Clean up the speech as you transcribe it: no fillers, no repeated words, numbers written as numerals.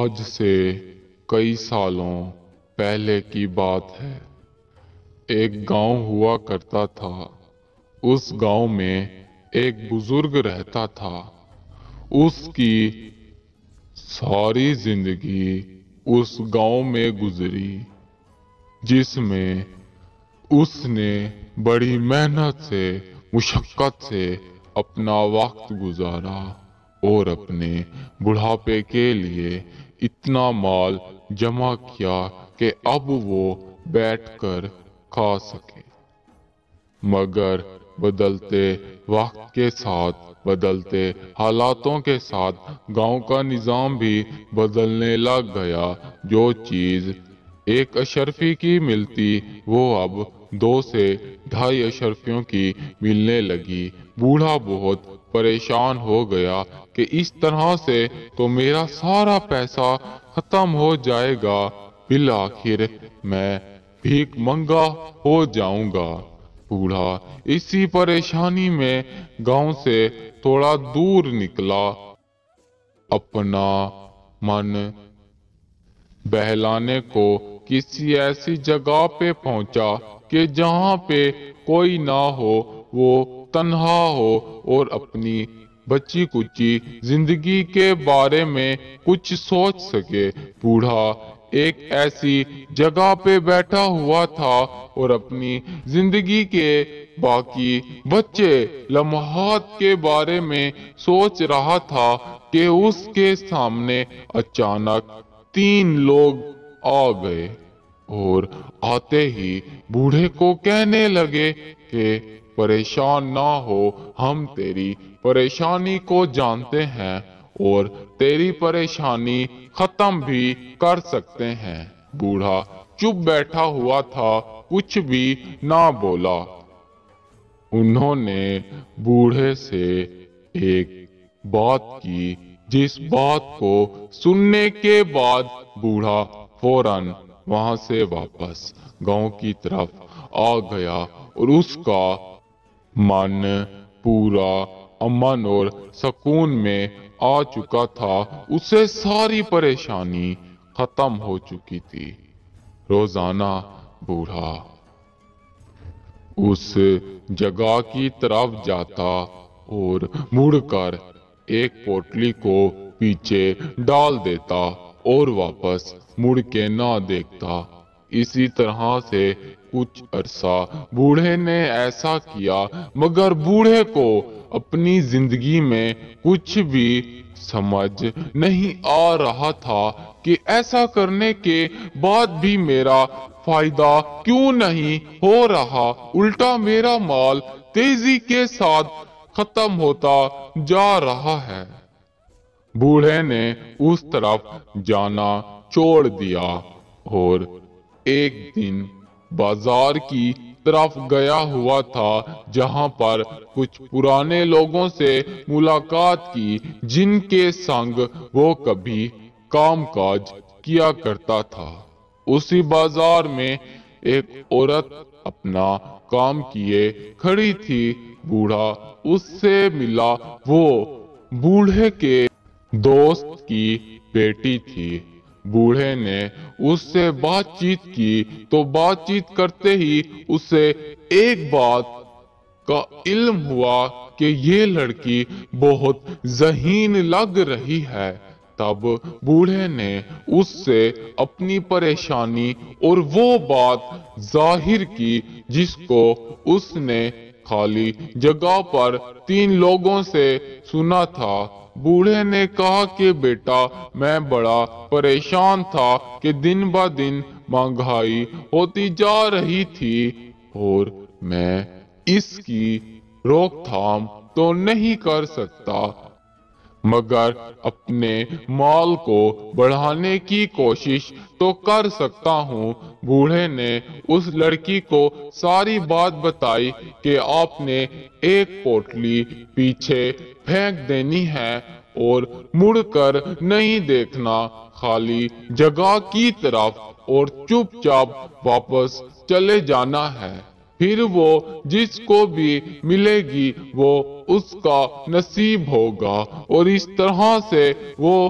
آج سے کئی سالوں پہلے کی بات ہے۔ ایک گاؤں ہوا کرتا تھا۔ اس گاؤں میں ایک بزرگ رہتا تھا۔ اس کی ساری زندگی اس گاؤں میں گزری، جس میں اس نے بڑی محنت سے، مشقت سے اپنا وقت گزارا اور اپنے بڑھاپے کے لیے اتنا مال جمع کیا کہ اب وہ بیٹھ کر کھا سکے۔ مگر بدلتے وقت کے ساتھ، بدلتے حالاتوں کے ساتھ گاؤں کا نظام بھی بدلنے لگ گیا۔ جو چیز 1 اشرفی کی ملتی وہ اب 2 سے 2.5 اشرفیوں کی ملنے لگی۔ بوڑھا بہت پریشان ہو گیا کہ اس طرح سے تو میرا سارا پیسہ ختم ہو جائے گا، بالآخر میں بھیک منگا ہو جاؤں گا۔ بوڑھا اسی پریشانی میں گاؤں سے تھوڑا دور نکلا، اپنا من بہلانے کو کسی ایسی جگہ پہ پہنچا کہ جہاں پہ کوئی نہ ہو، وہ تنہا ہو اور اپنی بچی کچی زندگی کے بارے میں کچھ سوچ سکے۔ بوڑھا ایک ایسی جگہ پہ بیٹھا ہوا تھا اور اپنی زندگی کے باقی بچے لمحات کے بارے میں سوچ رہا تھا کہ اس کے سامنے اچانک 3 لوگ آ گئے اور آتے ہی بوڑھے کو کہنے لگے کہ پریشان نہ ہو، ہم تیری پریشانی کو جانتے ہیں اور تیری پریشانی ختم بھی کر سکتے ہیں۔ بوڑھا چپ بیٹھا ہوا تھا، کچھ بھی نہ بولا۔ انہوں نے بوڑھے سے ایک بات کی، جس بات کو سننے کے بعد بوڑھا فوراً وہاں سے واپس گاؤں کی طرف آ گیا اور اس کا من پورا امن اور سکون میں آ چکا تھا۔ اسے ساری پریشانی ختم ہو چکی تھی۔ روزانہ بوڑھا اس جگہ کی طرف جاتا اور مڑ کر ایک پوٹلی کو پیچھے ڈال دیتا اور واپس مڑ کے نہ دیکھتا۔ اسی طرح سے کچھ عرصہ بوڑھے نے ایسا کیا، مگر بوڑھے کو اپنی زندگی میں کچھ بھی سمجھ نہیں آ رہا تھا کہ ایسا کرنے کے بعد بھی میرا فائدہ کیوں نہیں ہو رہا، الٹا میرا مال تیزی کے ساتھ ختم ہوتا جا رہا ہے۔ بوڑھے نے اس طرف جانا چھوڑ دیا اور ایک دن بازار کی طرف گیا ہوا تھا، جہاں پر کچھ پرانے لوگوں سے ملاقات کی جن کے سنگ وہ کبھی کام کاج کیا کرتا تھا۔ اسی بازار میں ایک عورت اپنا کام کیے کھڑی تھی۔ بوڑھا اس سے ملا، وہ بوڑھے کے دوست کی بیٹی تھی۔ بوڑھے نے اس سے بات چیت کی تو بات چیت کرتے ہی اسے ایک بات کا علم ہوا کہ یہ لڑکی بہت ذہین لگ رہی ہے۔ تب بوڑھے نے اس سے اپنی پریشانی اور وہ بات ظاہر کی جس کو اس نے خالی جگہ پر 3 لوگوں سے سنا تھا۔ بوڑھے نے کہا کہ بیٹا، میں بڑا پریشان تھا کہ دن بہ دن مہنگائی ہوتی جا رہی تھی اور میں اس کی روک تھام تو نہیں کر سکتا، مگر اپنے مال کو بڑھانے کی کوشش تو کر سکتا ہوں۔ بوڑھے نے اس لڑکی کو ساری بات بتائی کہ آپ نے ایک پوٹلی پیچھے پھینک دینی ہے اور مڑ کر نہیں دیکھنا، خالی جگہ کی طرف، اور چپ چاپ واپس چلے جانا ہے۔ پھر وہ جس کو بھی ملے گی وہ اس کا نصیب ہوگا، اور اس طرح سے وہ